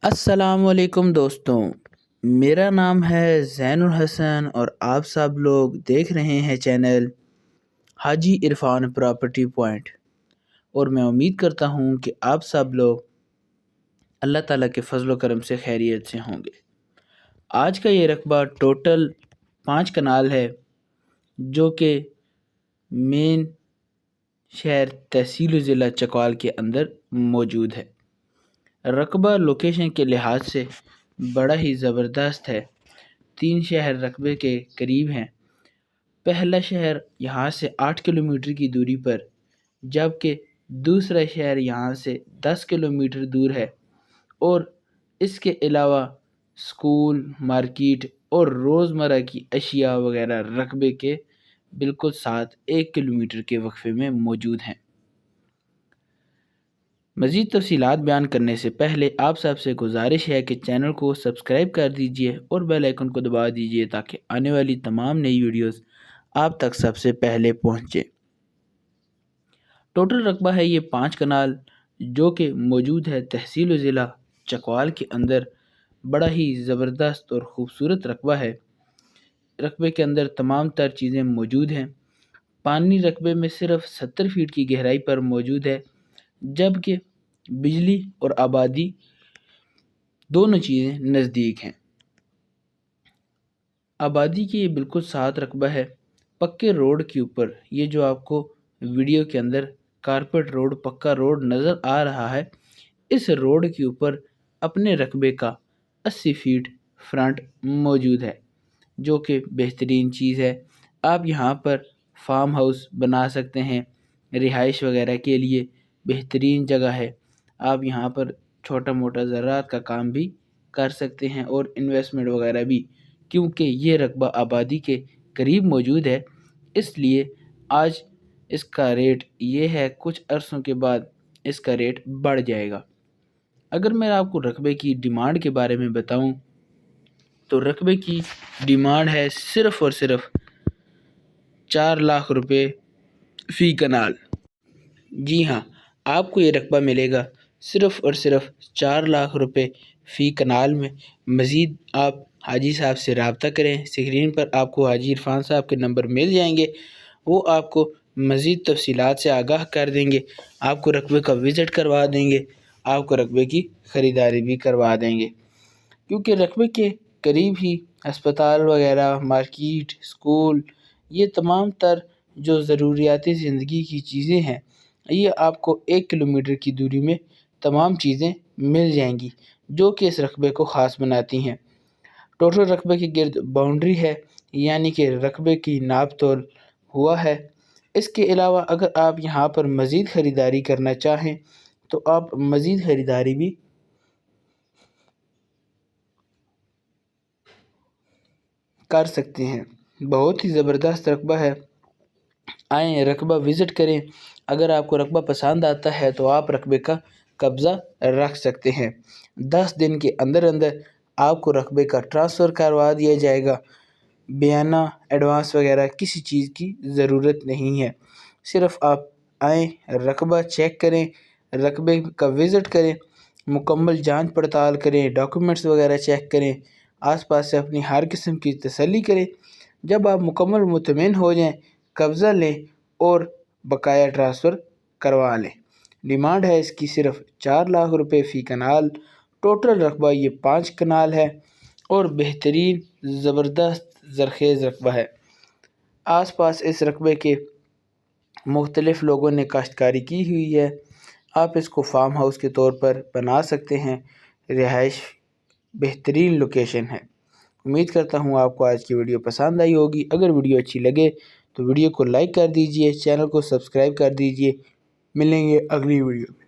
السلام علیکم دوستوں، میرا نام ہے زین الحسن اور آپ سب لوگ دیکھ رہے ہیں چینل حاجی عرفان پراپرٹی پوائنٹ، اور میں امید کرتا ہوں کہ آپ سب لوگ اللہ تعالیٰ کے فضل و کرم سے خیریت سے ہوں گے۔ آج کا یہ رقبہ ٹوٹل 5 کنال ہے جو کہ مین شہر تحصیل و ضلع چکوال کے اندر موجود ہے۔ رقبہ لوکیشن کے لحاظ سے بڑا ہی زبردست ہے، 3 شہر رقبے کے قریب ہیں۔ پہلا شہر یہاں سے 8 کلومیٹر کی دوری پر، جبکہ دوسرا شہر یہاں سے 10 کلومیٹر دور ہے، اور اس کے علاوہ سکول، مارکیٹ اور روزمرہ کی اشیاء وغیرہ رقبے کے بالکل ساتھ 1 کلومیٹر کے وقفے میں موجود ہیں۔ مزید تفصیلات بیان کرنے سے پہلے آپ سب سے گزارش ہے کہ چینل کو سبسکرائب کر دیجئے اور بیل آئیکن کو دبا دیجئے تاکہ آنے والی تمام نئی ویڈیوز آپ تک سب سے پہلے پہنچے۔ ٹوٹل رقبہ ہے یہ 5 کنال جو کہ موجود ہے تحصیل و ضلع چکوال کے اندر۔ بڑا ہی زبردست اور خوبصورت رقبہ ہے۔ رقبے کے اندر تمام تر چیزیں موجود ہیں۔ پانی رقبے میں صرف 70 فیٹ کی گہرائی پر موجود ہے، جبکہ بجلی اور آبادی دونوں چیزیں نزدیک ہیں۔ آبادی کی یہ بالکل ساتھ رقبہ ہے، پکے روڈ کے اوپر۔ یہ جو آپ کو ویڈیو کے اندر کارپیٹ روڈ، پکا روڈ نظر آ رہا ہے، اس روڈ کے اوپر اپنے رقبے کا 80 فیٹ فرنٹ موجود ہے، جو کہ بہترین چیز ہے۔ آپ یہاں پر فارم ہاؤس بنا سکتے ہیں، رہائش وغیرہ کے لیے بہترین جگہ ہے۔ آپ یہاں پر چھوٹا موٹا زراعت کا کام بھی کر سکتے ہیں اور انویسٹمنٹ وغیرہ بھی، کیونکہ یہ رقبہ آبادی کے قریب موجود ہے، اس لیے آج اس کا ریٹ یہ ہے، کچھ عرصوں کے بعد اس کا ریٹ بڑھ جائے گا۔ اگر میں آپ کو رقبے کی ڈیمانڈ کے بارے میں بتاؤں تو رقبے کی ڈیمانڈ ہے صرف اور صرف 4 لاکھ روپے فی کنال۔ جی ہاں، آپ کو یہ رقبہ ملے گا صرف اور صرف 4 لاکھ روپے فی کنال میں۔ مزید آپ حاجی صاحب سے رابطہ کریں، اسکرین پر آپ کو حاجی عرفان صاحب کے نمبر مل جائیں گے، وہ آپ کو مزید تفصیلات سے آگاہ کر دیں گے، آپ کو رقبے کا وزٹ کروا دیں گے، آپ کو رقبے کی خریداری بھی کروا دیں گے، کیونکہ رقبے کے قریب ہی ہسپتال وغیرہ، مارکیٹ، سکول، یہ تمام تر جو ضروریاتی زندگی کی چیزیں ہیں، یہ آپ کو 1 کلومیٹر کی دوری میں تمام چیزیں مل جائیں گی، جو کہ اس رقبے کو خاص بناتی ہیں۔ ٹوٹل رقبے کے گرد باؤنڈری ہے، یعنی کہ رقبے کی ناپ تول ہوا ہے۔ اس کے علاوہ اگر آپ یہاں پر مزید خریداری کرنا چاہیں تو آپ مزید خریداری بھی کر سکتے ہیں۔ بہت ہی زبردست رقبہ ہے، آئیں رقبہ وزٹ کریں۔ اگر آپ کو رقبہ پسند آتا ہے تو آپ رقبے کا قبضہ رکھ سکتے ہیں۔ 10 دن کے اندر اندر آپ کو رقبے کا ٹرانسفر کروا دیا جائے گا۔ بیانہ ایڈوانس وغیرہ کسی چیز کی ضرورت نہیں ہے، صرف آپ آئیں، رقبہ چیک کریں، رقبے کا وزٹ کریں، مکمل جانچ پڑتال کریں، ڈاکومنٹس وغیرہ چیک کریں، آس پاس سے اپنی ہر قسم کی تسلی کریں۔ جب آپ مکمل مطمئن ہو جائیں، قبضہ لیں اور بقایا ٹرانسفر کروا لیں۔ ڈیمانڈ ہے اس کی صرف 4 لاکھ روپے فی کنال۔ ٹوٹل رقبہ یہ 5 کنال ہے اور بہترین زبردست زرخیز رقبہ ہے۔ آس پاس اس رقبے کے مختلف لوگوں نے کاشتکاری کی ہوئی ہے، آپ اس کو فارم ہاؤس کے طور پر بنا سکتے ہیں، رہائش بہترین لوکیشن ہے۔ امید کرتا ہوں آپ کو آج کی ویڈیو پسند آئی ہوگی۔ اگر ویڈیو اچھی لگے تو ویڈیو کو لائک کر دیجئے، چینل کو سبسکرائب کر دیجئے۔ ملیں گے اگلی ویڈیو میں۔